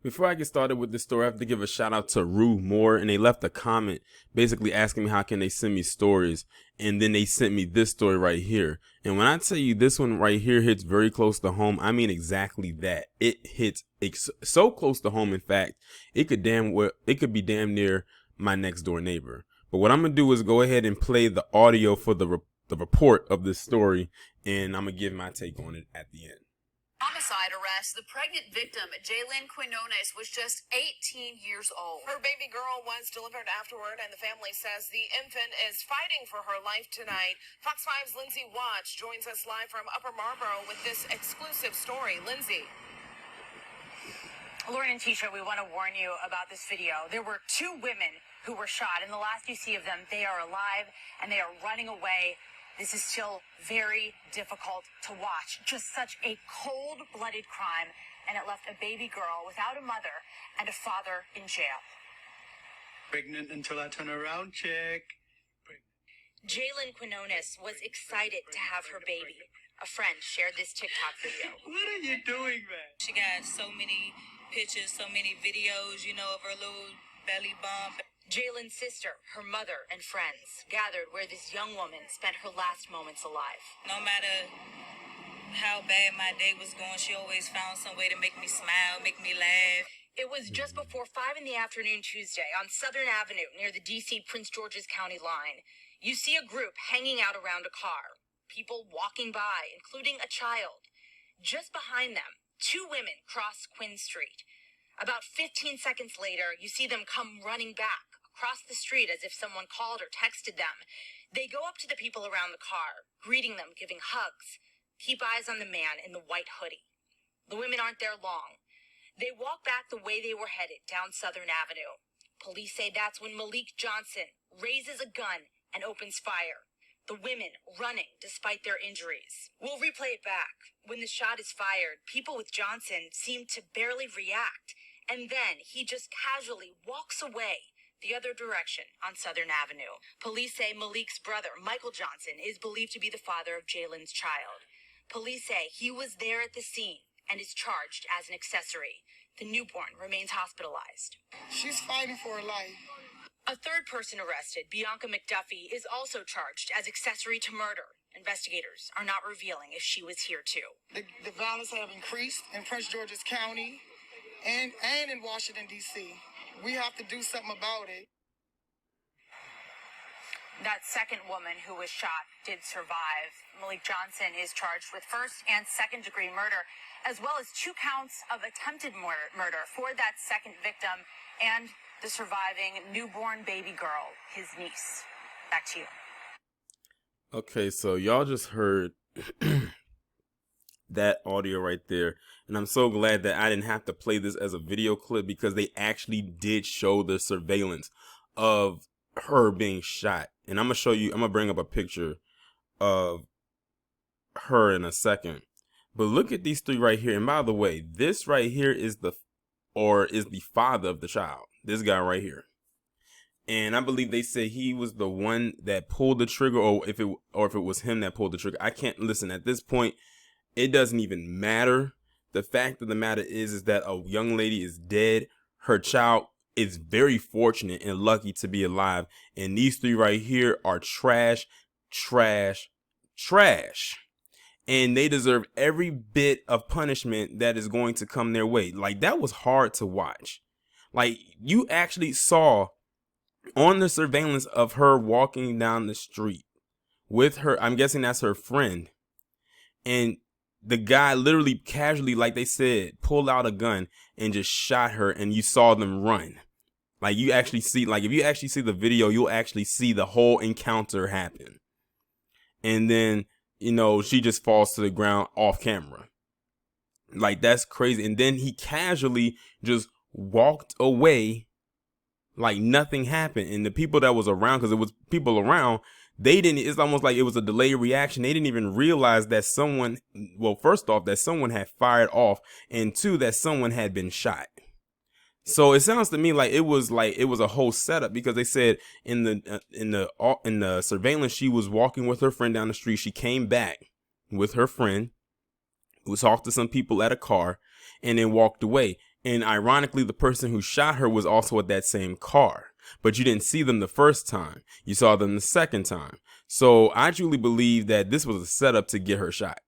Before I get started with this story, I have to give a shout out to Rue Moore, and they left a comment basically asking me how can they send me stories, and then they sent me this story right here. And when I tell you this one right here hits very close to home, I mean exactly that. It hits so close to home, in fact, it could be damn near my next door neighbor. But what I'm gonna do is go ahead and play the audio for the report of this story, and I'm gonna give my take on it at the end. Homicide arrest. The pregnant victim, Quionones, was just 18 years old. Her baby girl was delivered afterward, and the family says the infant is fighting for her life tonight. Fox 5's Lindsay Watch joins us live from Upper Marlboro with this exclusive story. Lindsay. Lauren and Tisha, we want to warn you about this video. There were two women who were shot, and the last you see of them, they are alive and they are running away. This is still very difficult to watch. Just such a cold-blooded crime, and it left a baby girl without a mother and a father in jail. Pregnant until I turn around, check. Jalen Quionones was excited to have her baby. A friend shared this TikTok video. What are you doing, man? She got so many pictures, so many videos, of her little belly bump. Jalen's sister, her mother, and friends gathered where this young woman spent her last moments alive. No matter how bad my day was going, she always found some way to make me smile, make me laugh. It was just before 5 in the afternoon Tuesday on Southern Avenue near the D.C. Prince George's County line. You see a group hanging out around a car, people walking by, including a child. Just behind them, two women cross Quinn Street. About 15 seconds later, you see them come running back across the street as if someone called or texted them. They go up to the people around the car, greeting them, giving hugs. Keep eyes on the man in the white hoodie. The women aren't there long. They walk back the way they were headed, down Southern Avenue. Police say that's when Malik Johnson raises a gun and opens fire. The women running despite their injuries. We'll replay it back. When the shot is fired, people with Johnson seem to barely react. And then he just casually walks away the other direction on Southern Avenue. Police say Malik's brother, Michael Johnson, is believed to be the father of Jalen's child. Police say he was there at the scene and is charged as an accessory. The newborn remains hospitalized. She's fighting for her life. A third person arrested, Bianca McDuffie, is also charged as accessory to murder. Investigators are not revealing if she was here too. The violence have increased in Prince George's County and in Washington, D.C. We have to do something about it. That second woman who was shot did survive. Malik Johnson is charged with first and second degree murder, as well as 2 counts of attempted murder for that second victim and the surviving newborn baby girl, his niece. Back to you. Okay, so y'all just heard that audio right there, and I'm so glad that I didn't have to play this as a video clip because they actually did show the surveillance of her being shot. And I'm gonna bring up a picture of her in a second. But look at these three right here. And by the way, this right here is the father of the child. This guy right here. And I believe they said he was the one that pulled the trigger, or if it was him that pulled the trigger. I can't listen at this point. It doesn't even matter. The fact of the matter is that a young lady is dead. Her child is very fortunate and lucky to be alive. And these three right here are trash, trash, trash. And they deserve every bit of punishment that is going to come their way. Like, that was hard to watch. Like, you actually saw on the surveillance of her walking down the street with her, I'm guessing that's her friend. And the guy literally casually, like they said, pulled out a gun and just shot her, and you saw them run. Like, you actually see, like, if you actually see the video, you'll actually see the whole encounter happen. And then, she just falls to the ground off camera. Like, that's crazy. And then he casually just walked away like nothing happened. And the people that was around, because it was people around, it's almost like it was a delayed reaction. They didn't even realize that first off, that someone had fired off, and two, that someone had been shot. So it sounds to me like it was a whole setup, because they said in the surveillance, she was walking with her friend down the street. She came back with her friend, who talked to some people at a car, and then walked away. And ironically, the person who shot her was also at that same car, but you didn't see them the first time. You saw them the second time. So I truly believe that this was a setup to get her shot.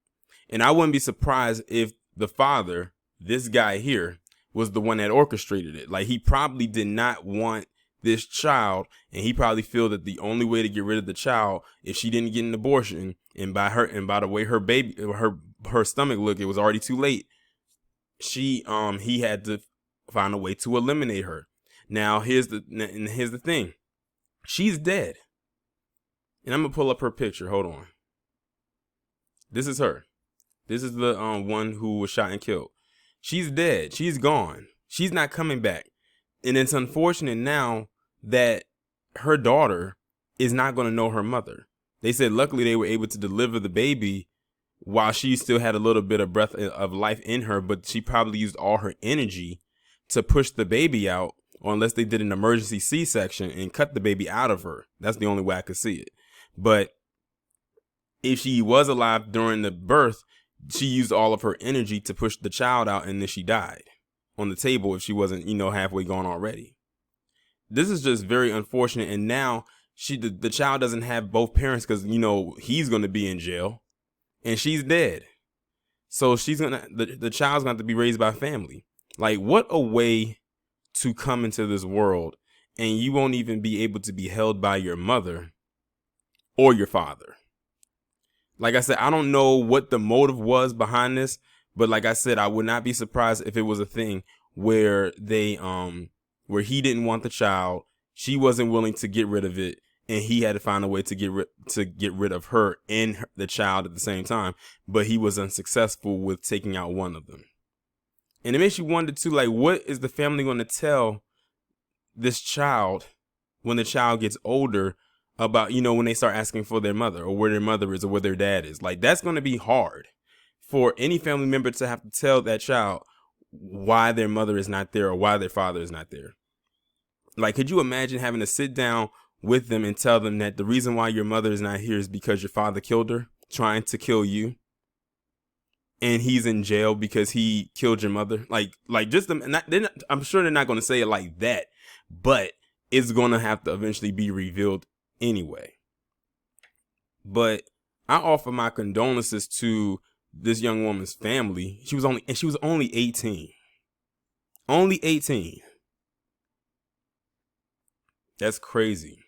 And I wouldn't be surprised if the father, this guy here, was the one that orchestrated it. Like, he probably did not want this child, and he probably feel that the only way to get rid of the child, if she didn't get an abortion, and by the way her baby, her stomach looked, it was already too late. He had to find a way to eliminate her. Now here's the thing. She's dead. And I'm gonna pull up her picture. Hold on. This is her. This is the one who was shot and killed. She's dead. She's gone. She's not coming back. And it's unfortunate now that her daughter is not going to know her mother. They said luckily they were able to deliver the baby while she still had a little bit of breath of life in her, but she probably used all her energy to push the baby out, or unless they did an emergency C-section and cut the baby out of her. That's the only way I could see it. But if she was alive during the birth, she used all of her energy to push the child out, and then she died on the table if she wasn't, halfway gone already. This is just very unfortunate. And now the child doesn't have both parents because, he's going to be in jail and she's dead. So the child's going to have to be raised by family. Like, what a way to come into this world, and you won't even be able to be held by your mother or your father. Like I said, I don't know what the motive was behind this, but like I said, I would not be surprised if it was a thing where where he didn't want the child, she wasn't willing to get rid of it, and he had to find a way to get rid of her and the child at the same time, but he was unsuccessful with taking out one of them. And it makes you wonder too, like, what is the family going to tell this child when the child gets older about, when they start asking for their mother or where their mother is or where their dad is? Like, that's going to be hard for any family member to have to tell that child why their mother is not there or why their father is not there. Like, could you imagine having to sit down with them and tell them that the reason why your mother is not here is because your father killed her, trying to kill you, and he's in jail because he killed your mother? I'm sure they're not going to say it like that, but it's going to have to eventually be revealed anyway. But I offer my condolences to this young woman's family. She was only 18. Only 18. That's crazy.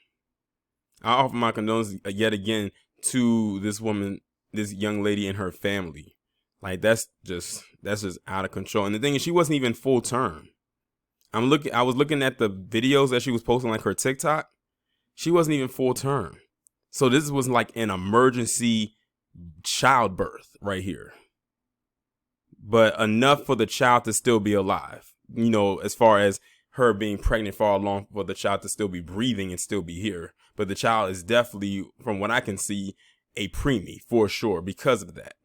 I offer my condolences yet again to this woman, this young lady and her family. Like, that's just out of control. And the thing is, she wasn't even full term. I was looking at the videos that she was posting, like her TikTok. She wasn't even full term. So this was like an emergency childbirth right here. But enough for the child to still be alive. As far as her being pregnant far along for the child to still be breathing and still be here. But the child is definitely, from what I can see, a preemie for sure because of that.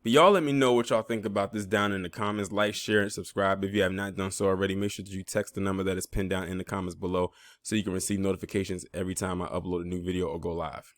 But y'all let me know what y'all think about this down in the comments. Like, share, and subscribe if you have not done so already. Make sure that you text the number that is pinned down in the comments below so you can receive notifications every time I upload a new video or go live.